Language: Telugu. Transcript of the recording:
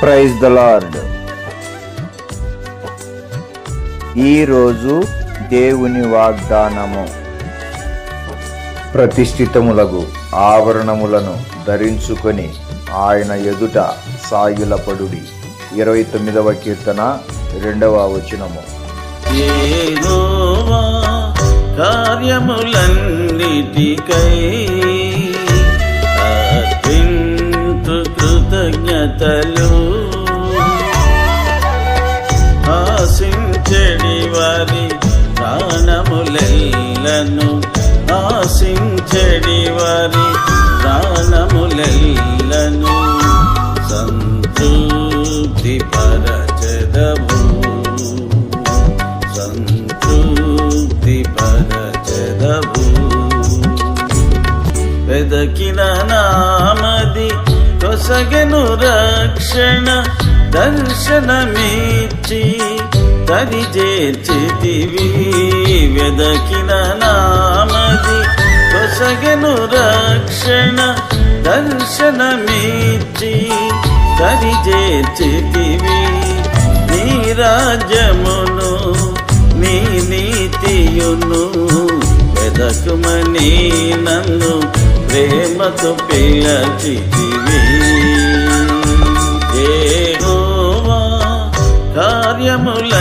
Praise the lord. ఈరోజు దేవుని వాగ్దానము. ప్రతిష్ఠితములగు ఆవరణములను ధరించుకొని ఆయన ఎదుట సాగిలపడుడి. 29వ కీర్తన 2వ వచనము. యెహోవా కార్యములన్నిటికై అర్పింతు కృతజ్ఞతలు. ఆశించెడి వారి ప్రాణములెల్లను, ఆశించెడి వారి ప్రాణములెల్లను సంతృప్తి పరచెదవు, సంతృప్తి పరచెదవు. వెదకిన నామది కొసగెను రక్షణ, దర్శనమిచ్చి తరిచేర్చితివి. వెదకిన నామది కొసగెను రక్షణ, దర్శనమిచ్చి తరిచేర్చితివి. నీ రాజ్యమును నీ నీతియును వెదకుమని నన్ను ప్రేమతో పిలచితివి. యెహోవా కార్యములన్నిటికై